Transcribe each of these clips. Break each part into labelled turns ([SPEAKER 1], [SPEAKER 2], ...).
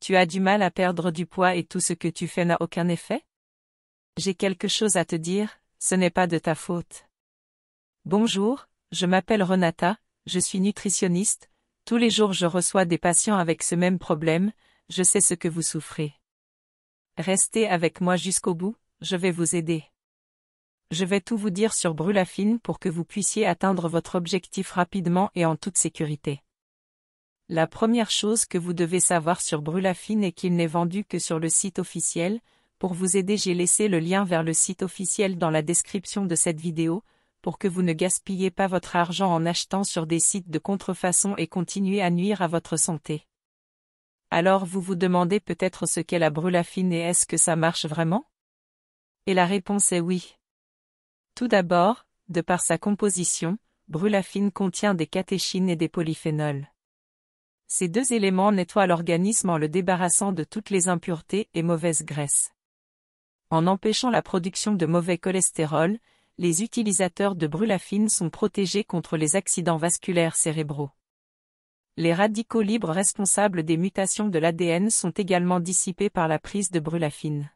[SPEAKER 1] Tu as du mal à perdre du poids et tout ce que tu fais n'a aucun effet? J'ai quelque chose à te dire, ce n'est pas de ta faute. Bonjour, je m'appelle Renata, je suis nutritionniste, tous les jours je reçois des patients avec ce même problème, je sais ce que vous souffrez. Restez avec moi jusqu'au bout, je vais vous aider. Je vais tout vous dire sur Brûlafine pour que vous puissiez atteindre votre objectif rapidement et en toute sécurité. La première chose que vous devez savoir sur Brûlafine est qu'il n'est vendu que sur le site officiel. Pour vous aider, j'ai laissé le lien vers le site officiel dans la description de cette vidéo, pour que vous ne gaspillez pas votre argent en achetant sur des sites de contrefaçon et continuez à nuire à votre santé. Alors vous vous demandez peut-être ce qu'est la Brûlafine et est-ce que ça marche vraiment? Et la réponse est oui. Tout d'abord, de par sa composition, Brûlafine contient des catéchines et des polyphénols. Ces deux éléments nettoient l'organisme en le débarrassant de toutes les impuretés et mauvaises graisses. En empêchant la production de mauvais cholestérol, les utilisateurs de Brûlafine sont protégés contre les accidents vasculaires cérébraux. Les radicaux libres responsables des mutations de l'ADN sont également dissipés par la prise de Brûlafine.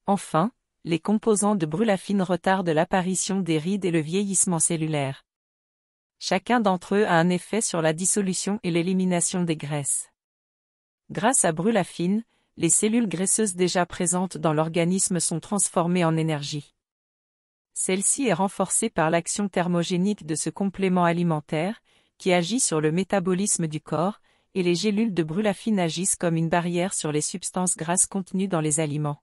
[SPEAKER 1] Enfin, les composants de Brûlafine retardent l'apparition des rides et le vieillissement cellulaire. Chacun d'entre eux a un effet sur la dissolution et l'élimination des graisses. Grâce à Brûlafine, les cellules graisseuses déjà présentes dans l'organisme sont transformées en énergie. Celle-ci est renforcée par l'action thermogénique de ce complément alimentaire, qui agit sur le métabolisme du corps, et les gélules de Brûlafine agissent comme une barrière sur les substances grasses contenues dans les aliments.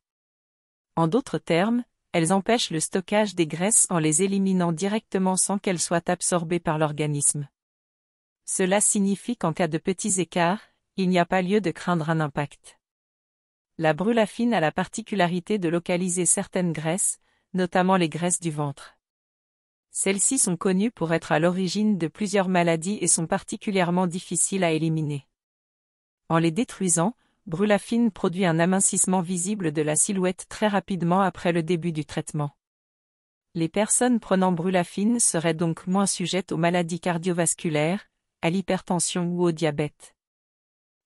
[SPEAKER 1] En d'autres termes, elles empêchent le stockage des graisses en les éliminant directement sans qu'elles soient absorbées par l'organisme. Cela signifie qu'en cas de petits écarts, il n'y a pas lieu de craindre un impact. La Brûlafine a la particularité de localiser certaines graisses, notamment les graisses du ventre. Celles-ci sont connues pour être à l'origine de plusieurs maladies et sont particulièrement difficiles à éliminer. En les détruisant, Brûlafine produit un amincissement visible de la silhouette très rapidement après le début du traitement. Les personnes prenant Brûlafine seraient donc moins sujettes aux maladies cardiovasculaires, à l'hypertension ou au diabète.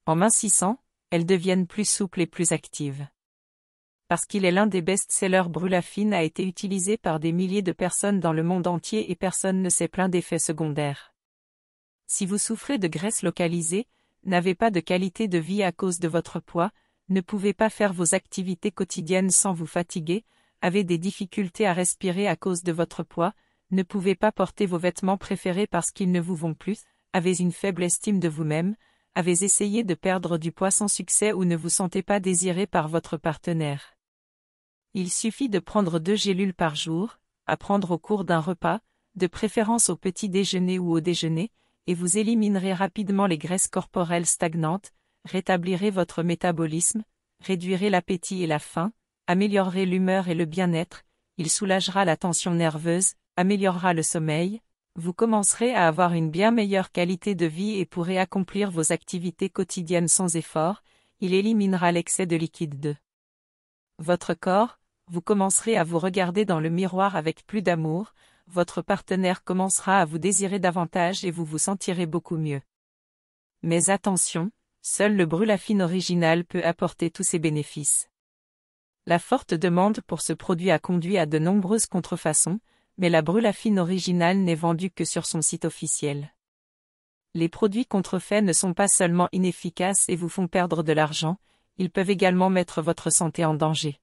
[SPEAKER 1] En mincissant, elles deviennent plus souples et plus actives. Parce qu'il est l'un des best-sellers, Brûlafine a été utilisé par des milliers de personnes dans le monde entier et personne ne s'est plaint d'effets secondaires. Si vous souffrez de graisse localisée, n'avez pas de qualité de vie à cause de votre poids, ne pouvez pas faire vos activités quotidiennes sans vous fatiguer, avez des difficultés à respirer à cause de votre poids, ne pouvez pas porter vos vêtements préférés parce qu'ils ne vous vont plus, avez une faible estime de vous-même, avez essayé de perdre du poids sans succès ou ne vous sentez pas désiré par votre partenaire. Il suffit de prendre 2 gélules par jour, à prendre au cours d'un repas, de préférence au petit déjeuner ou au déjeuner, et vous éliminerez rapidement les graisses corporelles stagnantes, rétablirez votre métabolisme, réduirez l'appétit et la faim, améliorerez l'humeur et le bien-être, il soulagera la tension nerveuse, améliorera le sommeil, vous commencerez à avoir une bien meilleure qualité de vie et pourrez accomplir vos activités quotidiennes sans effort, il éliminera l'excès de liquide de votre corps, vous commencerez à vous regarder dans le miroir avec plus d'amour, votre partenaire commencera à vous désirer davantage et vous vous sentirez beaucoup mieux. Mais attention, seul le Brûlafine original peut apporter tous ces bénéfices. La forte demande pour ce produit a conduit à de nombreuses contrefaçons, mais la Brûlafine originale n'est vendue que sur son site officiel. Les produits contrefaits ne sont pas seulement inefficaces et vous font perdre de l'argent, ils peuvent également mettre votre santé en danger.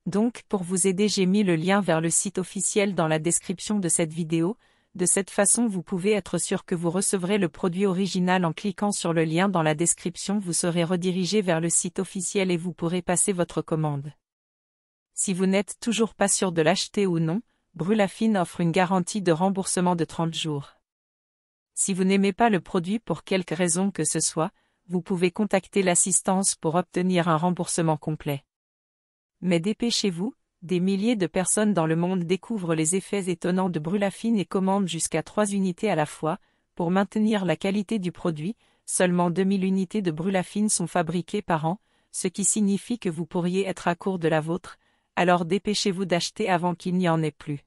[SPEAKER 1] Donc, pour vous aider, j'ai mis le lien vers le site officiel dans la description de cette vidéo. De cette façon, vous pouvez être sûr que vous recevrez le produit original en cliquant sur le lien dans la description. Vous serez redirigé vers le site officiel et vous pourrez passer votre commande. Si vous n'êtes toujours pas sûr de l'acheter ou non, Brûlafine offre une garantie de remboursement de 30 jours. Si vous n'aimez pas le produit pour quelque raison que ce soit, vous pouvez contacter l'assistance pour obtenir un remboursement complet. Mais dépêchez-vous, des milliers de personnes dans le monde découvrent les effets étonnants de Brûlafine et commandent jusqu'à 3 unités à la fois. Pour maintenir la qualité du produit, seulement 2000 unités de Brûlafine sont fabriquées par an, ce qui signifie que vous pourriez être à court de la vôtre, alors dépêchez-vous d'acheter avant qu'il n'y en ait plus.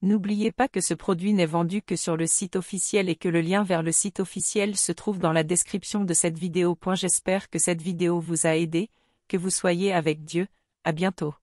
[SPEAKER 1] N'oubliez pas que ce produit n'est vendu que sur le site officiel et que le lien vers le site officiel se trouve dans la description de cette vidéo. J'espère que cette vidéo vous a aidé, que vous soyez avec Dieu, à bientôt.